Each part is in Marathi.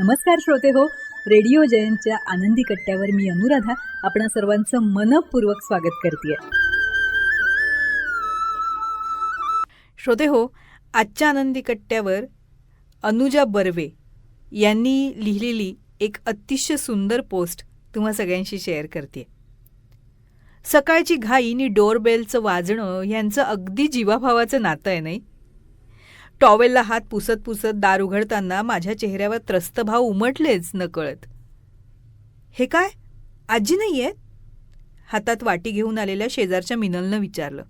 नमस्कार श्रोते हो, रेडिओ जयंतच्या आनंदी कट्ट्यावर मी अनुराधा आपणा सर्वांचं मनपूर्वक स्वागत करते. श्रोते हो, आजच्या आनंदी कट्ट्यावर अनुजा बर्वे यांनी लिहिलेली एक अतिशय सुंदर पोस्ट तुम्हा सगळ्यांशी शेअर करते. सकाळची घाई आणि डोरबेलचं वाजणं यांचं अगदी जीवाभावाचं नातं आहे नाही. टॉवेलला हात पुसत पुसत दार उघडताना माझ्या चेहऱ्यावर त्रस्त भाव उमटलेच नकळत. हे काय, आजी नाही आहेत? हातात वाटी घेऊन आलेल्या शेजारच्या मिनलनं विचारलं.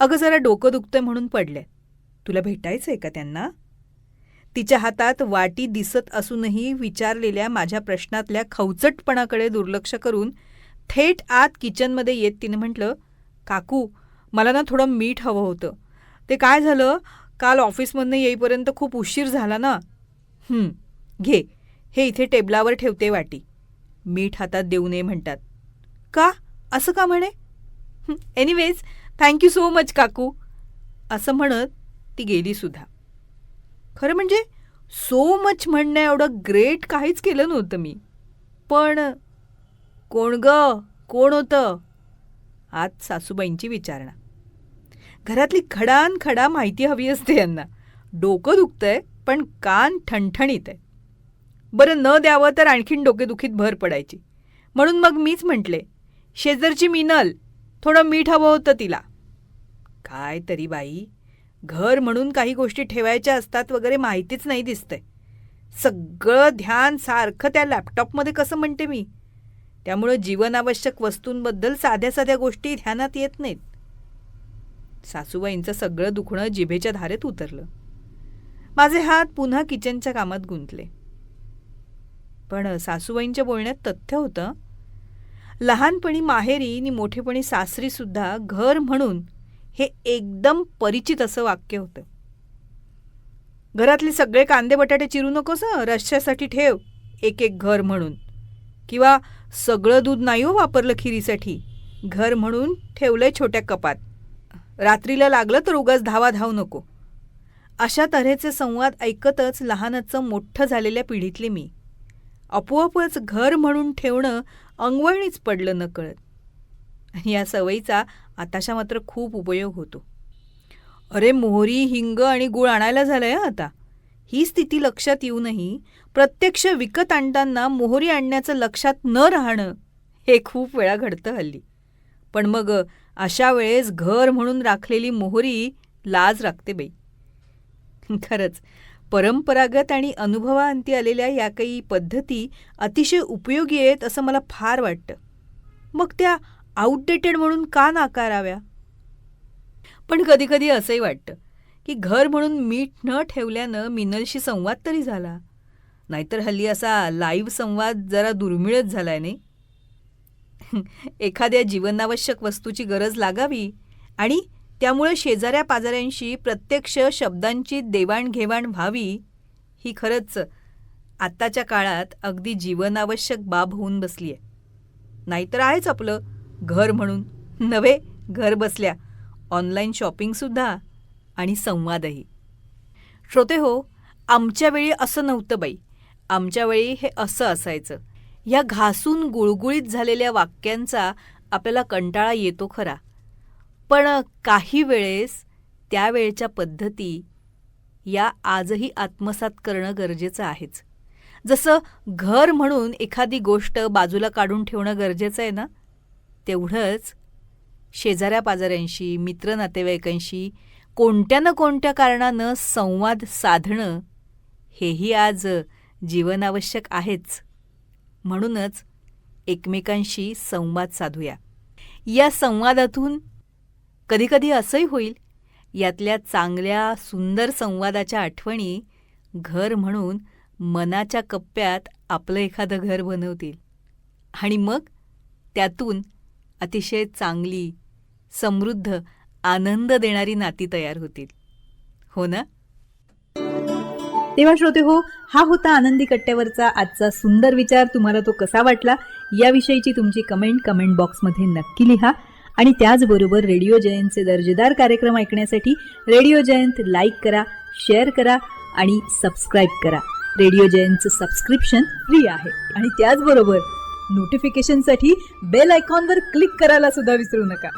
अगं जरा डोकं दुखतंय म्हणून पडले. तुला भेटायचं आहे का त्यांना? तिच्या हातात वाटी दिसत असूनही विचारलेल्या माझ्या प्रश्नातल्या खवचटपणाकडे दुर्लक्ष करून थेट आत किचनमध्ये येत तिने म्हटलं, काकू मला ना थोडं मीठ हवं होतं. ते काय झालं, काल ऑफिसमधनं येईपर्यंत खूप उशीर झाला ना. घे, हे इथे टेबलावर ठेवते वाटी. मीठ हातात देऊ नये म्हणतात. का, असं का म्हणे? एनिवेज थँक्यू सो मच काकू, असं म्हणत ती गेलीसुद्धा. खरं म्हणजे सो मच म्हणण्या एवढं ग्रेट काहीच केलं नव्हतं मी. पण कोण कोण होतं? आज सासूबाईंची विचारणा. घरातली खडानखडा माहिती हवी असते यांना. डोकं दुखतंय पण कान ठणठणीत आहे. बरं न द्यावं तर आणखीन डोकेदुखीत भर पडायची. म्हणून मग मीच म्हटले, शेजारची मिनल, थोडं मीठ हवं होतं तिला. काय तरी बाई, घर म्हणून काही गोष्टी ठेवायच्या असतात वगैरे माहितीच नाही दिसतंय. सगळं ध्यान सारखं त्या लॅपटॉपमध्ये कसं म्हणते मी. त्यामुळं जीवनावश्यक वस्तूंबद्दल साध्या साध्या गोष्टी ध्यानात येत नाहीत. सासूबाईंचं सगळं दुखणं जिभेच्या धारेत उतरलं. माझे हात पुन्हा किचनच्या कामात गुंतले. पण सासूबाईंच्या बोलण्यात तथ्य होतं. लहानपणी माहेरी आणि मोठेपणी सासरीसुद्धा घर म्हणून हे एकदम परिचित असं वाक्य होतं. घरातले सगळे कांदे बटाटे चिरू नकोस, रश्श्यासाठी ठेव एक एक घर म्हणून. किंवा सगळं दूध नाही हो वापरलं खिरीसाठी, घर म्हणून ठेवलंय छोट्या कपात. रात्रीला लागलं तर उगाच धाव नको. अशा तऱ्हेचे संवाद ऐकतच लहानाचं मोठं झालेल्या पिढीतले मी. आपोआपच घर म्हणून ठेवणं अंगवळणीच पडलं नकळत. या सवयीचा आताशा मात्र खूप उपयोग होतो. अरे मोहरी, हिंग आणि गूळ आणायला झालंय आता. ही स्थिती लक्षात येऊनही प्रत्यक्ष विकत आणताना मोहरी आणण्याचं लक्षात न राहणं हे खूप वेळा घडतं हल्ली. पण मग अशा वेळेस घर म्हणून राखलेली मोहरी लाज राखते बाई. खरंच परंपरागत आणि अनुभवाअंती आलेल्या या काही पद्धती अतिशय उपयोगी आहेत असं मला फार वाटतं. मग त्या आउटडेटेड म्हणून का नाकाराव्या? पण कधीकधी असंही वाटतं की घर म्हणून मीठ न ठेवल्यानं मिनलशी संवाद तरी झाला. नाहीतर हल्ली असा लाईव्ह संवाद जरा दुर्मिळच झालाय नाही. एखाद्या जीवनावश्यक वस्तूची गरज लागावी आणि त्यामुळे शेजाऱ्या पाजाऱ्यांशी प्रत्यक्ष शब्दांची देवाणघेवाण व्हावी, ही खरंच आत्ताच्या काळात अगदी जीवनावश्यक बाब होऊन बसली आहे. नाहीतर आहेच आपलं घर म्हणून नव्हे, घर बसल्या ऑनलाईन शॉपिंगसुद्धा आणि संवादही. श्रोते हो, आमच्या वेळी असं नव्हतं बाई. आमच्या वेळी हे असं असायचं. या घासून गुळगुळीत झालेल्या वाक्यांचा आपल्याला कंटाळा येतो खरा, पण काही वेळेस त्यावेळच्या पद्धती या आजही आत्मसात करणं गरजेचं आहेच. जसं घर म्हणून एखादी गोष्ट बाजूला काढून ठेवणं गरजेचं आहे ना, तेवढंच शेजाऱ्या पाजाऱ्यांशी, मित्र नातेवाईकांशी कोणत्या ना कोणत्या कारणानं संवाद साधणं हेही आज जीवनावश्यक आहेच. म्हणूनच एकमेकांशी संवाद साधूया. या संवादातून कधीकधी असंही होईल, यातल्या चांगल्या सुंदर संवादाच्या आठवणी घर म्हणून मनाच्या कप्प्यात आपलं एखादं घर बनवतील आणि मग त्यातून अतिशय चांगली, समृद्ध, आनंद देणारी नाती तयार होतील. हो ना? तेव्हा श्रोते हो, हा होता आनंदी कट्ट्यावरचा आजचा सुंदर विचार. तुम्हाला तो कसा वाटला याविषयीची तुमची कमेंट बॉक्समध्ये नक्की लिहा. आणि त्याचबरोबर रेडिओ जयंतचे दर्जेदार कार्यक्रम ऐकण्यासाठी रेडिओ जयंत लाईक करा, शेअर करा आणि सबस्क्राईब करा. रेडिओ जयंतचं सबस्क्रिप्शन फ्री आहे आणि त्याचबरोबर नोटिफिकेशनसाठी बेल आयकॉनवर क्लिक करायला सुद्धा विसरू नका.